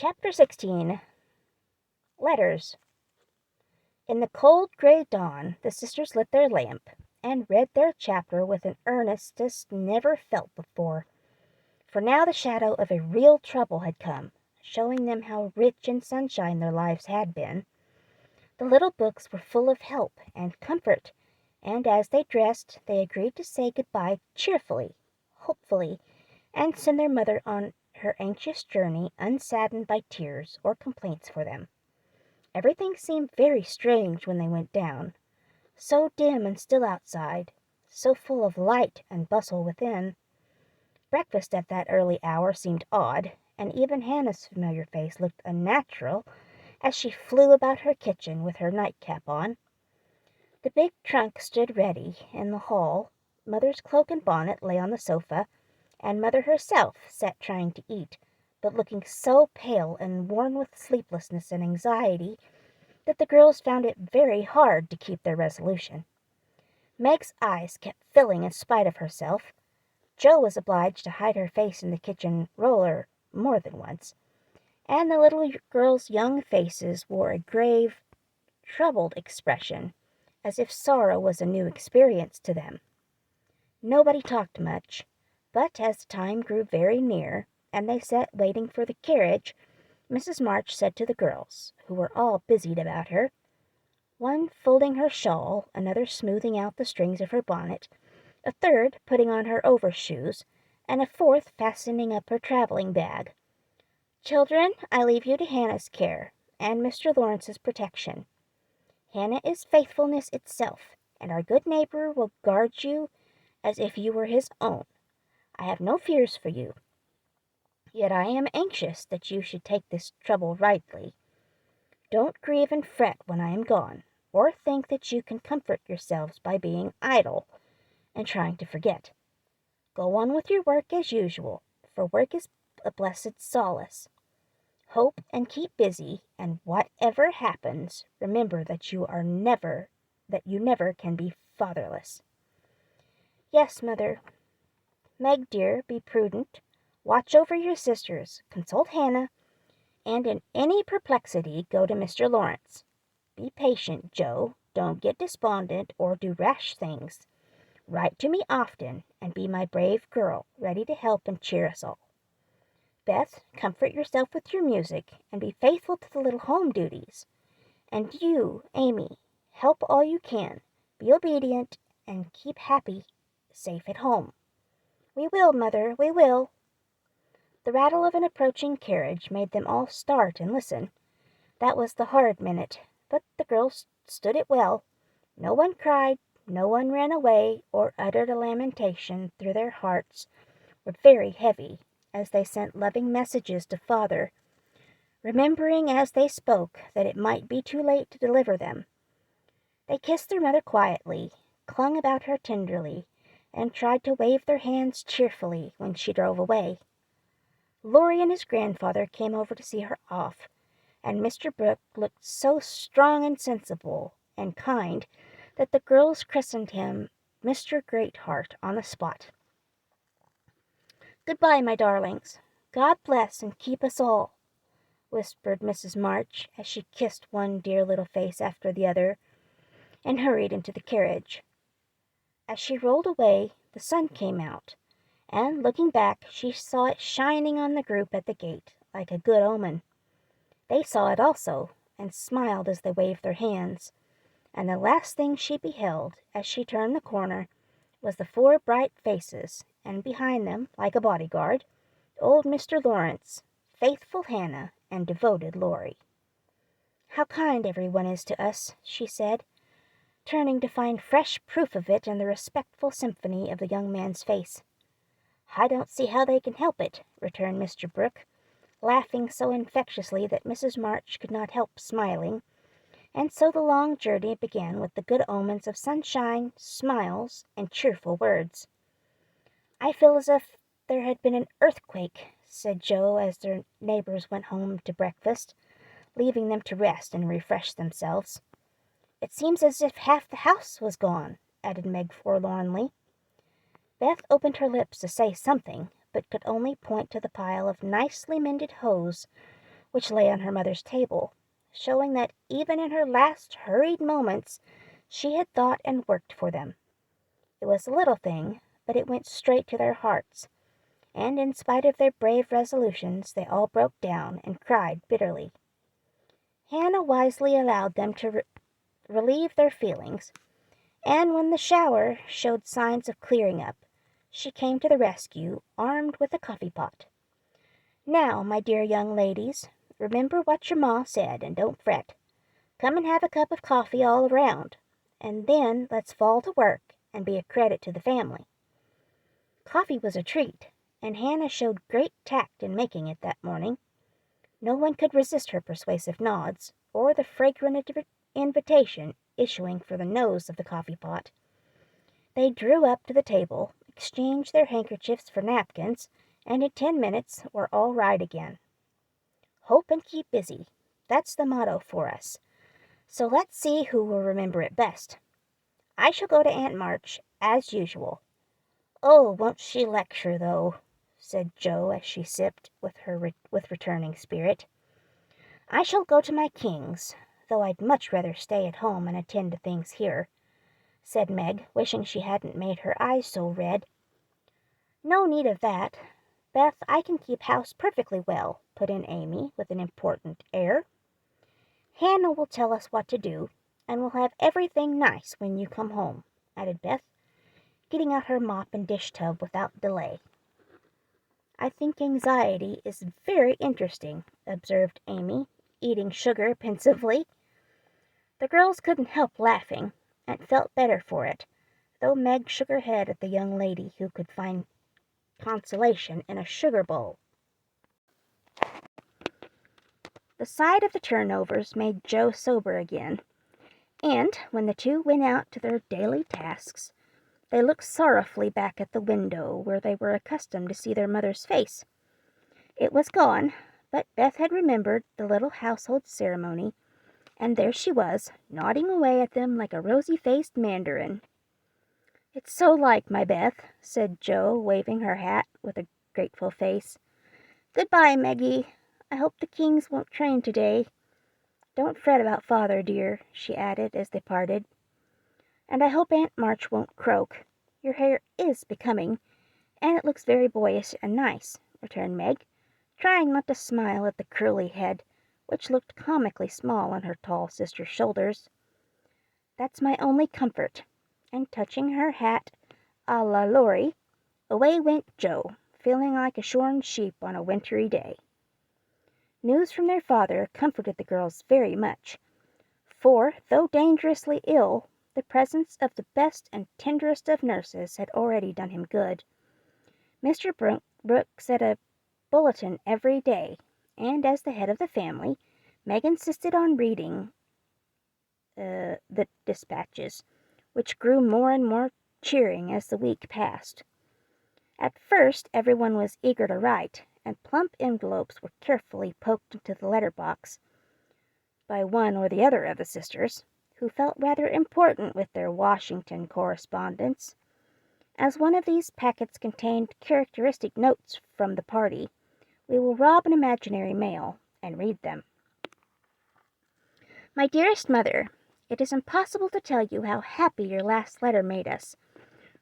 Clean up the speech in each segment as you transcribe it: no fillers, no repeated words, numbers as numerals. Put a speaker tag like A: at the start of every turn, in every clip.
A: Chapter 16. Letters. In the cold gray dawn, the sisters lit their lamp, and read their chapter with an earnestness never felt before. For now the shadow of a real trouble had come, showing them how rich in sunshine their lives had been. The little books were full of help and comfort, and as they dressed, they agreed to say good-bye cheerfully, hopefully, and send their mother on her anxious journey unsaddened by tears or complaints for them. Everything seemed very strange when they went down, so dim and still outside, so full of light and bustle within. Breakfast at that early hour seemed odd, and even Hannah's familiar face looked unnatural as she flew about her kitchen with her nightcap on. The big trunk stood ready in the hall, Mother's cloak and bonnet lay on the sofa, and Mother herself sat trying to eat, but looking so pale and worn with sleeplessness and anxiety that the girls found it very hard to keep their resolution. Meg's eyes kept filling in spite of herself. Jo was obliged to hide her face in the kitchen roller more than once, and the little girls' young faces wore a grave, troubled expression, as if sorrow was a new experience to them. Nobody talked much, but as the time grew very near, and they sat waiting for the carriage, Mrs. March said to the girls, who were all busied about her, one folding her shawl, another smoothing out the strings of her bonnet, a third putting on her overshoes, and a fourth fastening up her traveling bag. "Children, I leave you to Hannah's care, and Mr. Lawrence's protection. Hannah is faithfulness itself, and our good neighbor will guard you as if you were his own. I have no fears for you. Yet I am anxious that you should take this trouble rightly. Don't grieve and fret when I am gone, or think that you can comfort yourselves by being idle and trying to forget. Go on with your work as usual, for work is a blessed solace. Hope and keep busy, and whatever happens, remember that you never can be fatherless." "Yes, Mother." "Meg, dear, be prudent. Watch over your sisters, consult Hannah, and in any perplexity go to Mr. Lawrence. Be patient, Jo. Don't get despondent or do rash things. Write to me often, and be my brave girl, ready to help and cheer us all. Beth, comfort yourself with your music, and be faithful to the little home duties. And you, Amy, help all you can. Be obedient, and keep happy, safe at home." "We will, Mother, we will." The rattle of an approaching carriage made them all start and listen. That was the hard minute, but the girls stood it well. No one cried, no one ran away, or uttered a lamentation, though their hearts were very heavy as they sent loving messages to Father, remembering as they spoke that it might be too late to deliver them. They kissed their mother quietly, clung about her tenderly, and tried to wave their hands cheerfully when she drove away. Laurie and his grandfather came over to see her off, and Mr. Brooke looked so strong and sensible and kind that the girls christened him Mr. Greatheart on the spot. "Good-bye, my darlings. God bless and keep us all," whispered Mrs. March as she kissed one dear little face after the other and hurried into the carriage. As she rolled away, the sun came out, and looking back, she saw it shining on the group at the gate like a good omen. They saw it also, and smiled as they waved their hands, and the last thing she beheld as she turned the corner was the four bright faces, and behind them, like a bodyguard, old Mr. Lawrence, faithful Hannah, and devoted Laurie. "How kind everyone is to us," she said, turning to find fresh proof of it in the respectful symphony of the young man's face. "I don't see how they can help it," returned Mr. Brooke, laughing so infectiously that Mrs. March could not help smiling, and so the long journey began with the good omens of sunshine, smiles, and cheerful words. "I feel as if there had been an earthquake," said Jo as their neighbors went home to breakfast, leaving them to rest and refresh themselves. "It seems as if half the house was gone," added Meg forlornly. Beth opened her lips to say something, but could only point to the pile of nicely mended hose which lay on her mother's table, showing that even in her last hurried moments she had thought and worked for them. It was a little thing, but it went straight to their hearts, and in spite of their brave resolutions, they all broke down and cried bitterly. Hannah wisely allowed them to relieve their feelings, and when the shower showed signs of clearing up, she came to the rescue, armed with a coffee pot. "Now, my dear young ladies, remember what your ma said, and don't fret. Come and have a cup of coffee all around, and then let's fall to work and be a credit to the family." Coffee was a treat, and Hannah showed great tact in making it that morning. No one could resist her persuasive nods, or the fragrant invitation issuing from the nose of the coffee pot. They drew up to the table, exchanged their handkerchiefs for napkins, and in 10 minutes were all right again. Hope and keep busy. That's the motto for us. So let's see who will remember it best. I shall go to Aunt March, as usual. "Oh, won't she lecture, though?" said Jo as she sipped with returning spirit. "I shall go to my King's, though I'd much rather stay at home and attend to things here," said Meg, wishing she hadn't made her eyes so red. "No need of that, Beth. I can keep house perfectly well," put in Amy with an important air. "Hannah will tell us what to do, and we'll have everything nice when you come home," added Beth, getting out her mop and dish tub without delay. "I think anxiety is very interesting," observed Amy, eating sugar pensively. The girls couldn't help laughing, and felt better for it, though Meg shook her head at the young lady who could find consolation in a sugar bowl. The sight of the turnovers made Jo sober again, and when the two went out to their daily tasks, they looked sorrowfully back at the window where they were accustomed to see their mother's face. It was gone, but Beth had remembered the little household ceremony, and there she was, nodding away at them like a rosy-faced mandarin. "It's so like my Beth," said Jo, waving her hat with a grateful face. "Good-bye, Meggie. I hope the Kings won't train today. Don't fret about father, dear," she added as they parted. "And I hope Aunt March won't croak. Your hair is becoming, and it looks very boyish and nice," returned Meg, trying not to smile at the curly head, which looked comically small on her tall sister's shoulders. "That's my only comfort," and touching her hat a la Laurie, away went Jo, feeling like a shorn sheep on a wintry day. News from their father comforted the girls very much, for, though dangerously ill, the presence of the best and tenderest of nurses had already done him good. Mr. Brooke said a bulletin every day, and as the head of the family, Meg insisted on reading the dispatches, which grew more and more cheering as the week passed. At first everyone was eager to write, and plump envelopes were carefully poked into the letter box by one or the other of the sisters, who felt rather important with their Washington correspondence. As one of these packets contained characteristic notes from the party, we will rob an imaginary mail and read them. "My dearest Mother, it is impossible to tell you how happy your last letter made us,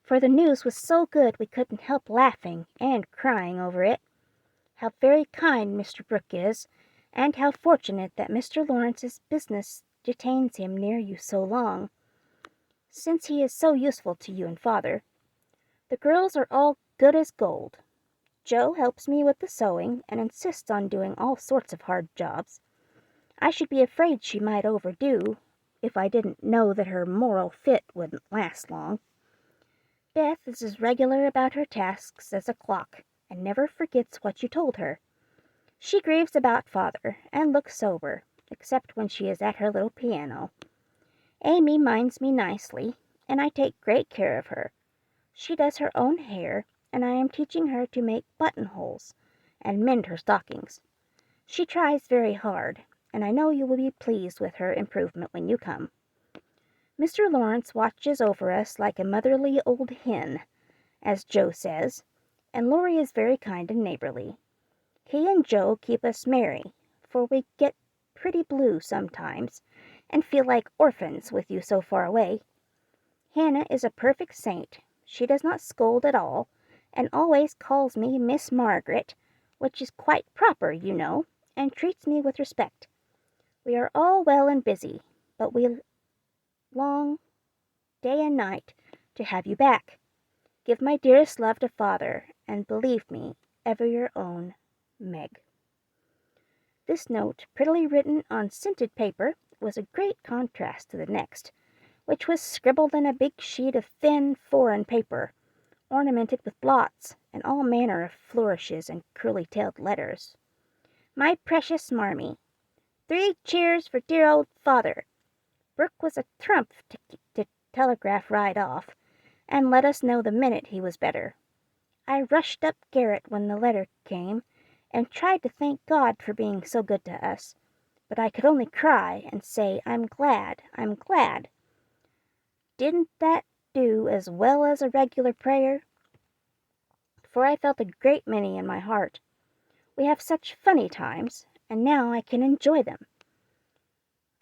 A: for the news was so good we couldn't help laughing and crying over it. How very kind Mr. Brooke is, and how fortunate that Mr. Lawrence's business detains him near you so long, since he is so useful to you and father. The girls are all good as gold. Jo helps me with the sewing and insists on doing all sorts of hard jobs. I should be afraid she might overdo, if I didn't know that her moral fit wouldn't last long. Beth is as regular about her tasks as a clock, and never forgets what you told her. She grieves about father, and looks sober, except when she is at her little piano. Amy minds me nicely, and I take great care of her. She does her own hair, and I am teaching her to make buttonholes and mend her stockings. She tries very hard, and I know you will be pleased with her improvement when you come. Mr. Lawrence watches over us like a motherly old hen, as Jo says, and Laurie is very kind and neighborly. He and Jo keep us merry, for we get pretty blue sometimes, and feel like orphans with you so far away. Hannah is a perfect saint. She does not scold at all, and always calls me Miss Margaret, which is quite proper, you know, and treats me with respect. We are all well and busy, but we long day and night to have you back. Give my dearest love to Father, and believe me, ever your own, Meg. This note, prettily written on scented paper, was a great contrast to the next, which was scribbled in a big sheet of thin foreign paper, ornamented with blots and all manner of flourishes and curly-tailed letters. My precious Marmee, 3 cheers for dear old Father. Brooke was a trump to telegraph right off, and let us know the minute he was better. I rushed up garret when the letter came, and tried to thank God for being so good to us, but I could only cry and say, I'm glad, I'm glad. Didn't that do as well as a regular prayer? For I felt a great many in my heart. We have such funny times, and now I can enjoy them.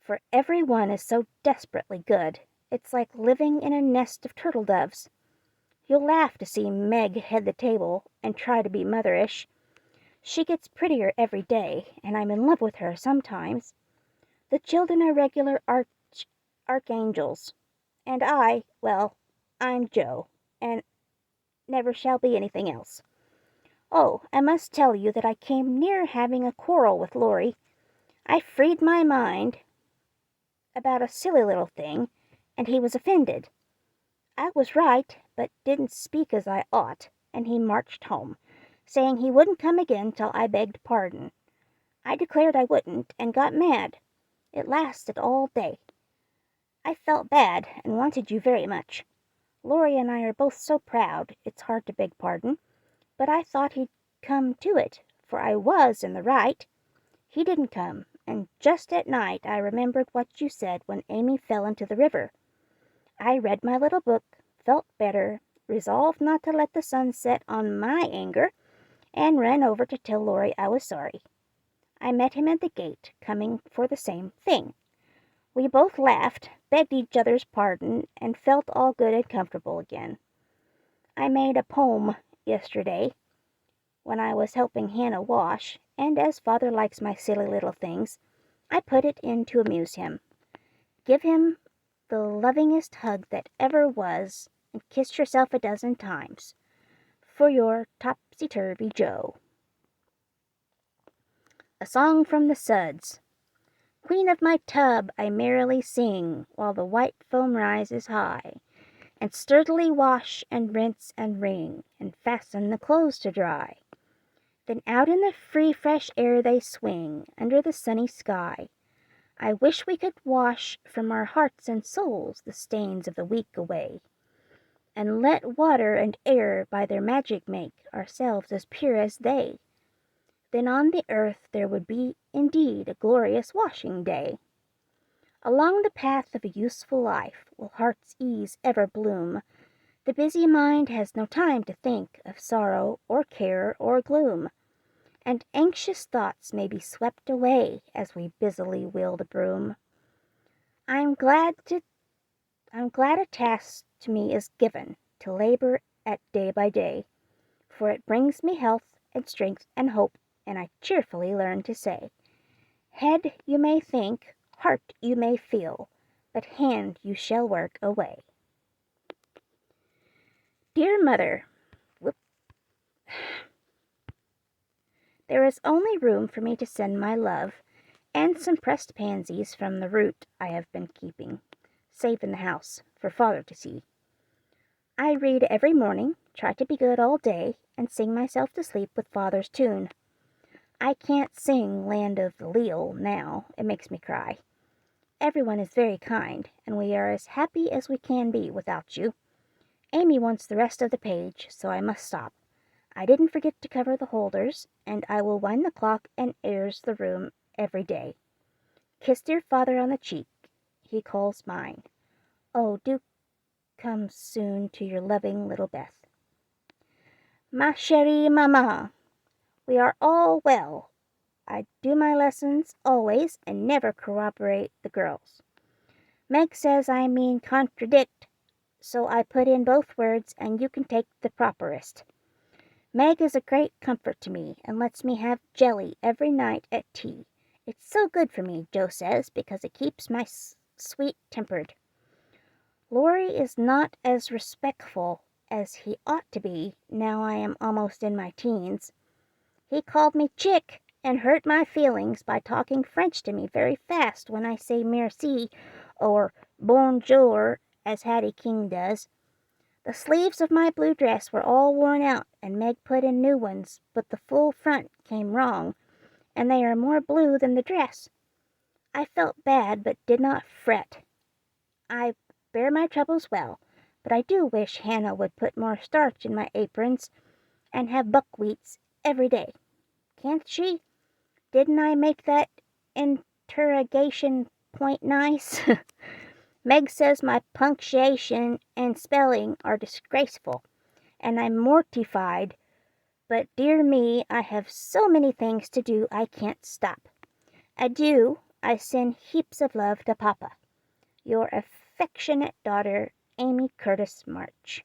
A: For every one is so desperately good. It's like living in a nest of turtle doves. You'll laugh to see Meg head the table and try to be motherish. She gets prettier every day, and I'm in love with her sometimes. The children are regular archangels, and well, I'm Joe, and never shall be anything else. Oh, I must tell you that I came near having a quarrel with Laurie. I freed my mind about a silly little thing, and he was offended. I was right, but didn't speak as I ought, and he marched home, saying he wouldn't come again till I begged pardon. I declared I wouldn't, and got mad. It lasted all day. I felt bad, and wanted you very much. Laurie and I are both so proud, it's hard to beg pardon, but I thought he'd come to it, for I was in the right. He didn't come, and just at night I remembered what you said when Amy fell into the river. I read my little book, felt better, resolved not to let the sun set on my anger, and ran over to tell Laurie I was sorry. I met him at the gate, coming for the same thing. We both laughed, begged each other's pardon, and felt all good and comfortable again. I made a poem yesterday, when I was helping Hannah wash, and as Father likes my silly little things, I put it in to amuse him. Give him the lovingest hug that ever was, and kiss yourself a dozen times. For your Topsy-Turvy Joe. A song from the Suds. Queen of my tub, I merrily sing, while the white foam rises high, and sturdily wash and rinse and wring, and fasten the clothes to dry. Then out in the free fresh air they swing, under the sunny sky. I wish we could wash from our hearts and souls the stains of the week away, and let water and air by their magic make ourselves as pure as they. Then on the earth there would be indeed a glorious washing day. Along the path of a useful life will heart's ease ever bloom. The busy mind has no time to think of sorrow or care or gloom, and anxious thoughts may be swept away as we busily wheel the broom. I'm glad a task to me is given to labor at day by day, for it brings me health and strength and hope, and I cheerfully learn to say, head you may think, heart you may feel, but hand you shall work away. Dear Mother, there is only room for me to send my love, and some pressed pansies from the root I have been keeping, safe in the house, for Father to see. I read every morning, try to be good all day, and sing myself to sleep with Father's tune. I can't sing Land of the Leal now, it makes me cry. Everyone is very kind, and we are as happy as we can be without you. Amy wants the rest of the page, so I must stop. I didn't forget to cover the holders, and I will wind the clock and airs the room every day. Kiss dear Father on the cheek, he calls mine. Oh, do come soon to your loving little Beth. Ma chérie maman, we are all well, I do my lessons always and never corroborate the girls. Meg says I mean contradict, so I put in both words and you can take the properest. Meg is a great comfort to me and lets me have jelly every night at tea. It's so good for me, Joe says, because it keeps my sweet-tempered. Laurie is not as respectful as he ought to be now I am almost in my teens. He called me chick and hurt my feelings by talking French to me very fast when I say merci or bonjour as Hattie King does. The sleeves of my blue dress were all worn out, and Meg put in new ones, but the full front came wrong, and they are more blue than the dress. I felt bad, but did not fret. I bear my troubles well, but I do wish Hannah would put more starch in my aprons and have buckwheats every day. Can't she? Didn't I make that interrogation point nice? Meg says my punctuation and spelling are disgraceful, and I'm mortified, but dear me, I have so many things to do I can't stop. Adieu, I send heaps of love to Papa. Your affectionate daughter, Amy Curtis March.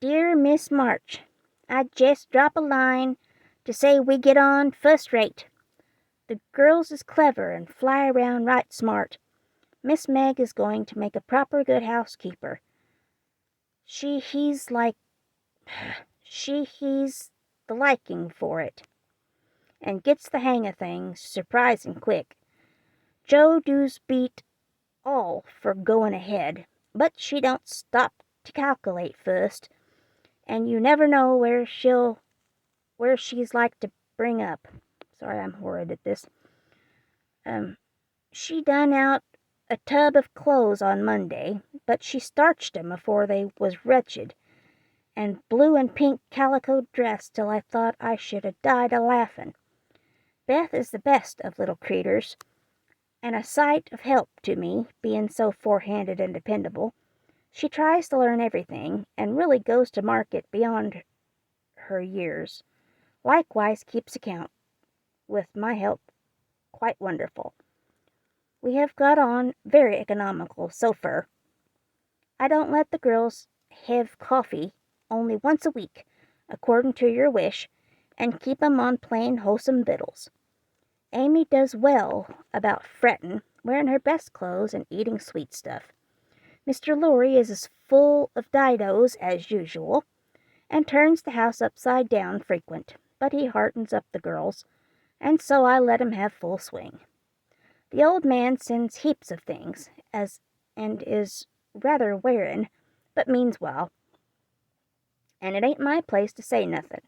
A: Dear Miss March, I jest drop a line to say we get on first rate. The girls is clever and fly around right smart. Miss Meg is going to make a proper good housekeeper. He's the liking for it, and gets the hang of things surprising quick. Joe does beat all for going ahead, but she don't stop to calculate first, and you never know where she's like to bring up. Sorry, I'm horrid at this. She done out a tub of clothes on Monday, but she starched 'em afore they was wretched, and blue and pink calico dress till I thought I should ha' died a laughin'. Beth is the best of little creeters, and a sight of help to me, bein' so forehanded and dependable. She tries to learn everything, and really goes to market beyond her years. Likewise keeps account, with my help, quite wonderful. We have got on very economical so fur. I don't let the girls hev coffee only once a week, accordin' to your wish, and keep 'em on plain wholesome victuals. Amy does well about frettin', wearin' her best clothes and eating sweet stuff. Mr. Lorry is as full of didos as usual, and turns the house upside down frequent, but he heartens up the girls, and so I let him have full swing. The old man sends heaps of things, and is rather wearin', but means well, and it ain't my place to say nothin'.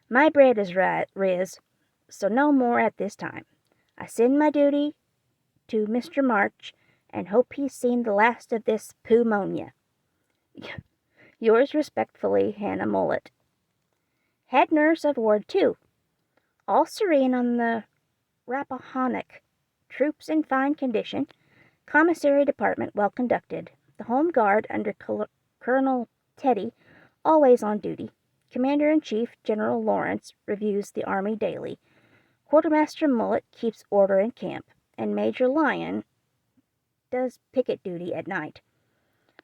A: My bread is riz, so no more at this time. I send my duty to Mr. March, and hope he's seen the last of this pneumonia. Yours respectfully, Hannah Mullet. Head nurse of Ward 2. All serene on the Rappahannock. Troops in fine condition. Commissary department well conducted. The Home Guard under Colonel Teddy always on duty. Commander-in-Chief General Lawrence reviews the Army daily. Quartermaster Mullet keeps order in camp, and Major Lyon does picket duty at night.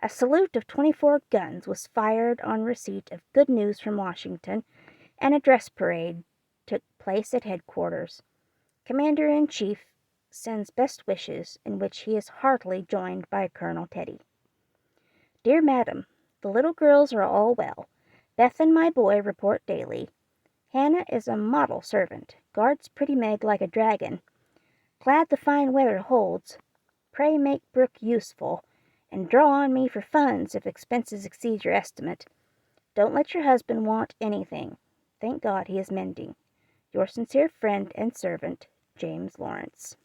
A: A salute of 24 guns was fired on receipt of good news from Washington, and a dress parade took place at headquarters. Commander-in-Chief sends best wishes, in which he is heartily joined by Colonel Teddy. Dear Madam, the little girls are all well. Beth and my boy report daily. Hannah is a model servant, guards pretty Meg like a dragon. Glad the fine weather holds. Pray make Brooke useful, and draw on me for funds if expenses exceed your estimate. Don't let your husband want anything. Thank God he is mending. Your sincere friend and servant, James Lawrence.